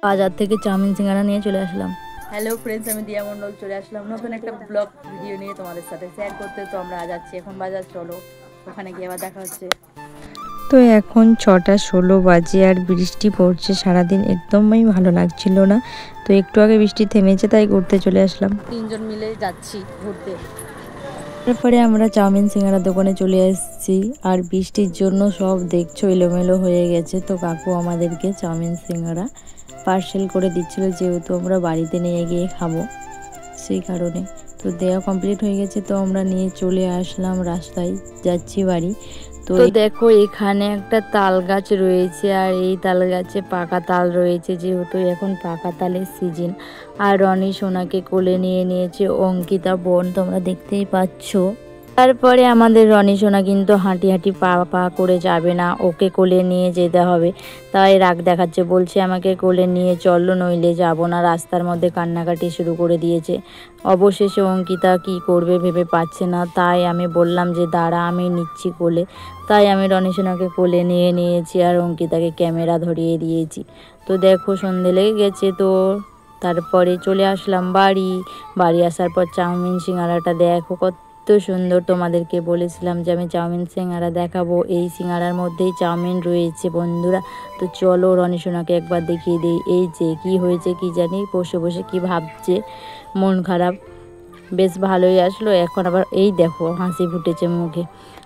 বাজার থেকে চাউমিন সিঙ্গারা নিয়ে চলে আসলাম। হ্যালো ফ্রেন্ডস, আমি দিয়া মন্ডল চলে আসলাম নতুন একটা ব্লগ ভিডিও নিয়ে তোমাদের সাথে শেয়ার করতে। তো আমরা যাচ্ছি এখন বাজার, চলো ওখানে গিয়ে আবার দেখা হচ্ছে। তো এখন 6:16 বাজে আর বৃষ্টি পড়ছে সারাদিন, একদমই ভালো লাগছিল না। তো একটু আগে বৃষ্টি থেমেছে, তাই ঘুরতে চলে আসলাম। 3 জন মিলে যাচ্ছি ঘুরতে। তারপরে আমরা চাউমিন সিঙ্গারা দোকানে চলে এসেছি আর বৃষ্টির জন্য সব দেখছো এলোমেলো হয়ে গেছে। তো কাকু আমাদেরকে চাউমিন সিঙ্গারা পার্সেল করে দিচ্ছিল, যেহেতু আমরা বাড়িতে নিয়ে গিয়ে খাবো সেই কারণে। তো দেওয়া কমপ্লিট হয়ে গেছে, তো আমরা নিয়ে চলে আসলাম, রাস্তায় যাচ্ছি বাড়ি। তো দেখো এখানে একটা তাল গাছ রয়েছে আর এই তাল গাছে পাকা তাল রয়েছে, যেহেতু এখন পাকা তালের সিজন। আর রনি সোনাকে কোলে নিয়ে নিয়েছে অঙ্কিতা বোন, তোমরা দেখতেই পাচ্ছ। তারপরে আমাদের রনি সোনা কিন্তু হাঁটি হাঁটি পা পা করে যাবে না, ওকে কোলে নিয়ে যেতে হবে। তাই রাগ দেখাচ্ছে, বলছে আমাকে কোলে নিয়ে চলো, নইলে যাব না। রাস্তার মধ্যে কান্নাকাটি শুরু করে দিয়েছে। অবশেষে অঙ্কিতা কি করবে ভেবে পাচ্ছে না, তাই আমি বললাম যে দাঁড়া, আমি নিচ্ছি কোলে। তাই আমি রনি সোনাকে কোলে নিয়ে নিয়েছি আর অঙ্কিতাকে ক্যামেরা ধরিয়ে দিয়েছি। তো দেখো সন্ধে লেগে গেছে, তো তারপরে চলে আসলাম বাড়ি আসার পর চাউমিন সিঙ্গারাটা দেখো কত সুন্দর। তোমাদেরকে বলেছিলাম যে আমি চাউমিন সিঙ্গারা দেখাবো, এই সিঙ্গারার মধ্যেই চাউমিন রয়েছে বন্ধুরা। তো চলো রনি সোনাকে একবার দেখিয়ে দিই। এই যে কি হয়েছে কি জানি, বসে বসে কি ভাবছে, মন খারাপ। বেশ ভালোই আসলো, এখন আবার এই দেখো হাসি ফুটেছে মুখে।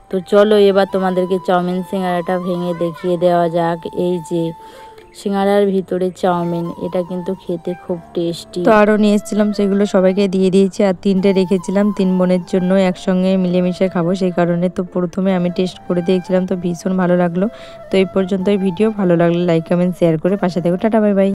তো চলো এবার তোমাদেরকে চাউমিন সিঙ্গারাটা ভেঙে দেখিয়ে দেওয়া যাক। এই যে সিঙ্গারার ভিতরে চাউমিন, এটা কিন্তু খেতে খুব টেস্টি। তো আরও নিয়ে এসেছিলাম, সেগুলো সবাইকে দিয়ে দিয়েছি আর 3টে রেখেছিলাম 3 বোনের জন্য, একসঙ্গে মিলেমিশে খাবো সেই কারণে। তো প্রথমে আমি টেস্ট করে দেখছিলাম, তো ভীষণ ভালো লাগলো। তো এই পর্যন্তই ভিডিও, ভালো লাগলে লাইক কমেন্ট শেয়ার করে পাশে থেকো। Tata bye bye.